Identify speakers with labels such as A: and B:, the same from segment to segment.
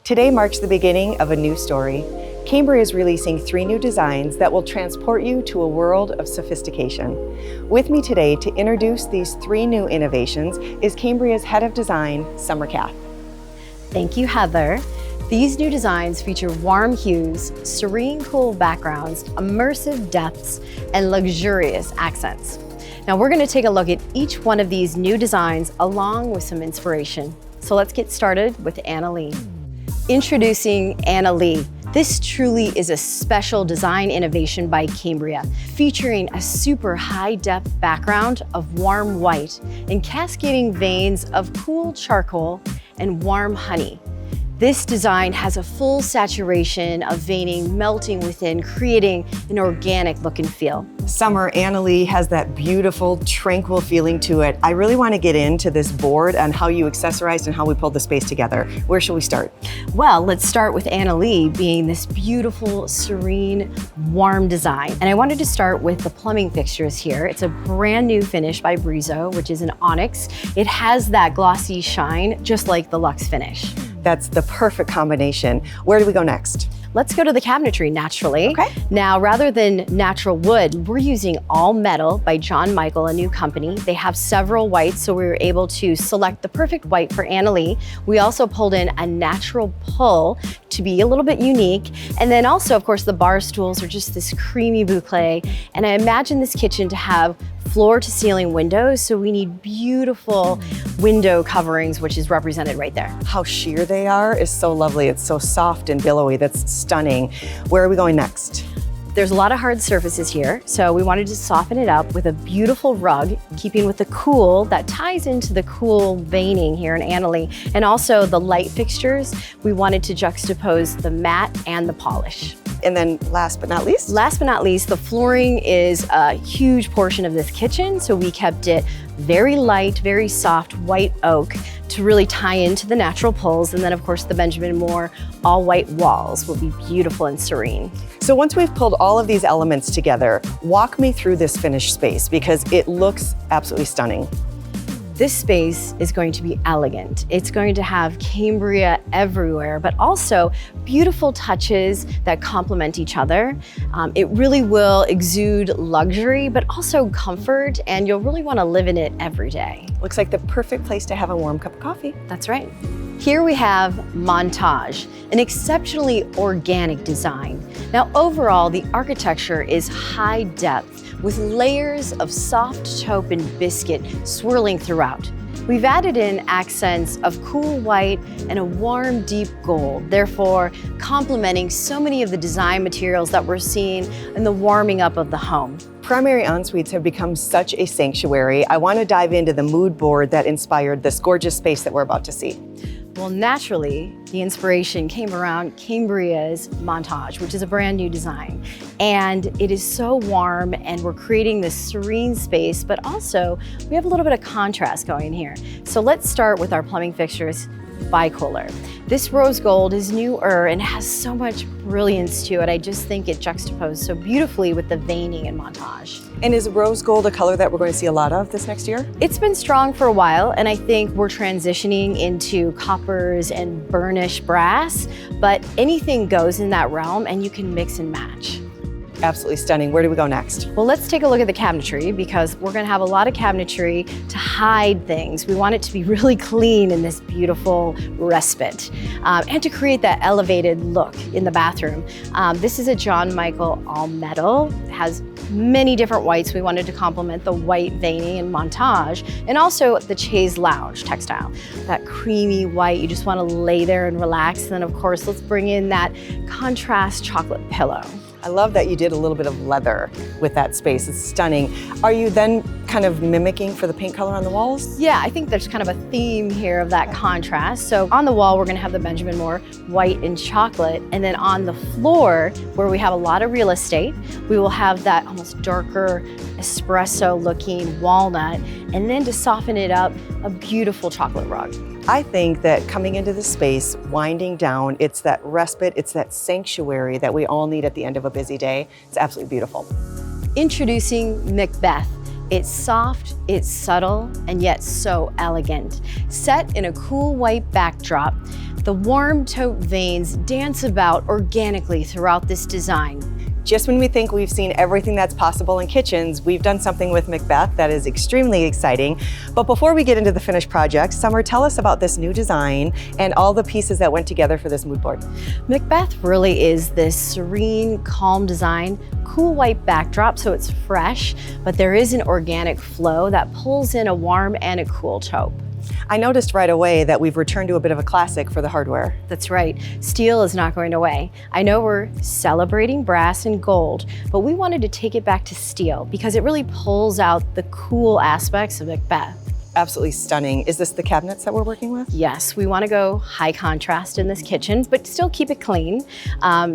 A: Today marks the beginning of a new story. Cambria is releasing 3 new designs that will transport you to a world of sophistication. With me today to introduce these 3 new innovations is Cambria's Head of Design, Kath.
B: Thank you, Heather. These new designs feature warm hues, serene cool backgrounds, immersive depths, and luxurious accents. Now we're going to take a look at each one of these new designs along with some inspiration. So let's get started with Anna Lee. Introducing Anna Lee. This truly is a special design innovation by Cambria, featuring a super high-depth background of warm white and cascading veins of cool charcoal and warm honey. This design has a full saturation of veining melting within, creating an organic look and feel.
A: Summer, Anna Lee has that beautiful, tranquil feeling to it. I really want to get into this board and how you accessorized and how we pulled the space together. Where should we start?
B: Well, let's start with Anna Lee being this beautiful, serene, warm design. And I wanted to start with the plumbing fixtures here. It's a brand new finish by Brizo, which is an onyx. It has that glossy shine, just like the luxe finish.
A: That's the perfect combination. Where do we go next?
B: Let's go to the cabinetry, naturally.
A: Okay.
B: Now, rather than natural wood, we're using all metal by John Michael, a new company. They have several whites, so we were able to select the perfect white for Anna Lee. We also pulled in a natural pull to be a little bit unique. And then also, of course, the bar stools are just this creamy boucle. And I imagine this kitchen to have floor to ceiling windows, so we need beautiful window coverings, which is represented right there.
A: How sheer they are is so lovely. It's so soft and billowy. That's stunning. Where are we going next?
B: There's a lot of hard surfaces here, so we wanted to soften it up with a beautiful rug, keeping with the cool that ties into the cool veining here in Anna Lee. And also the light fixtures, we wanted to juxtapose the matte and the polish.
A: And then last but not least?
B: Last but not least, the flooring is a huge portion of this kitchen, so we kept it very light, very soft white oak to really tie into the natural pulls. And then of course the Benjamin Moore all white walls will be beautiful and serene.
A: So once we've pulled all of these elements together, walk me through this finished space because it looks absolutely stunning.
B: This space is going to be elegant. It's going to have Cambria everywhere, but also beautiful touches that complement each other. It really will exude luxury, but also comfort, and you'll really want to live in it every day.
A: Looks like the perfect place to have a warm cup of coffee.
B: That's right. Here we have Montage, an exceptionally organic design. Now, overall, the architecture is high depth, with layers of soft taupe and biscuit swirling throughout. We've added in accents of cool white and a warm, deep gold, therefore complementing so many of the design materials that we're seeing in the warming up of the home.
A: Primary ensuites have become such a sanctuary. I want to dive into the mood board that inspired this gorgeous space that we're about to see.
B: Well, naturally, the inspiration came around Cambria's Montage, which is a brand new design. And it is so warm, and we're creating this serene space, but also we have a little bit of contrast going here. So let's start with our plumbing fixtures bicolor. This rose gold is newer and has so much brilliance to it. I just think it juxtaposed so beautifully with the veining in Montage.
A: And is rose gold a color that we're going to see a lot of this next year?
B: It's been strong for a while, and I think we're transitioning into coppers and burnished brass, but anything goes in that realm and you can mix and match.
A: Absolutely stunning. Where do we go next?
B: Well, let's take a look at the cabinetry because we're going to have a lot of cabinetry to hide things. We want it to be really clean in this beautiful respite and to create that elevated look in the bathroom. This is a John Michael all metal. It has many different whites. We wanted to complement the white veining and Montage, and also the chaise lounge textile. That creamy white, you just want to lay there and relax. And then of course, let's bring in that contrast chocolate pillow.
A: I love that you did a little bit of leather with that space. It's stunning. Are you then kind of mimicking for the paint color on the walls?
B: Yeah, I think there's kind of a theme here of that contrast. So on the wall, we're gonna have the Benjamin Moore white and chocolate. And then on the floor, where we have a lot of real estate, we will have that almost darker espresso looking walnut. And then to soften it up, a beautiful chocolate rug.
A: I think that coming into this space, winding down, it's that respite, it's that sanctuary that we all need at the end of a busy day. It's absolutely beautiful.
B: Introducing Macbeth. It's soft, it's subtle, and yet so elegant. Set in a cool white backdrop, The warm taupe veins dance about organically throughout this design.
A: Just when we think we've seen everything that's possible in kitchens, we've done something with Macbeth that is extremely exciting. But before we get into the finished project, Summer, tell us about this new design and all the pieces that went together for this mood board.
B: Macbeth really is this serene, calm design, cool white backdrop, so it's fresh, but there is an organic flow that pulls in a warm and a cool taupe.
A: I noticed right away that we've returned to a bit of a classic for the hardware.
B: That's right, steel is not going away. I know we're celebrating brass and gold, but we wanted to take it back to steel because it really pulls out the cool aspects of Macbeth.
A: Absolutely stunning. Is this the cabinets that we're working with?
B: Yes, we want to go high contrast in this kitchen, but still keep it clean.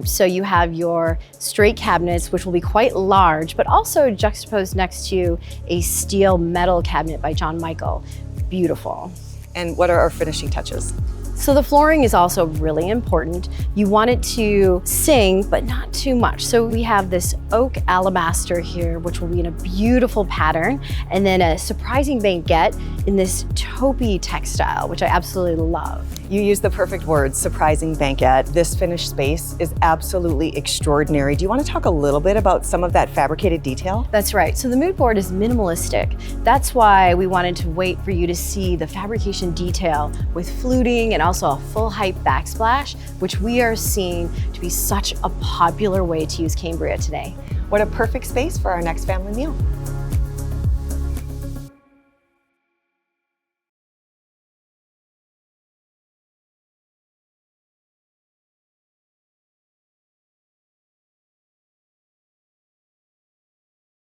B: So you have your straight cabinets, which will be quite large, but also juxtaposed next to a steel metal cabinet by John Michael. Beautiful.
A: And what are our finishing touches?
B: So the flooring is also really important. You want it to sing, but not too much. So we have this oak alabaster here, which will be in a beautiful pattern, and then a surprising banquette in this taupey textile, which I absolutely love.
A: You used the perfect words, surprising banquette. This finished space is absolutely extraordinary. Do you want to talk a little bit about some of that fabricated detail?
B: That's right. So the mood board is minimalistic. That's why we wanted to wait for you to see the fabrication detail with fluting and also a full height backsplash, which we are seeing to be such a popular way to use Cambria today.
A: What a perfect space for our next family meal.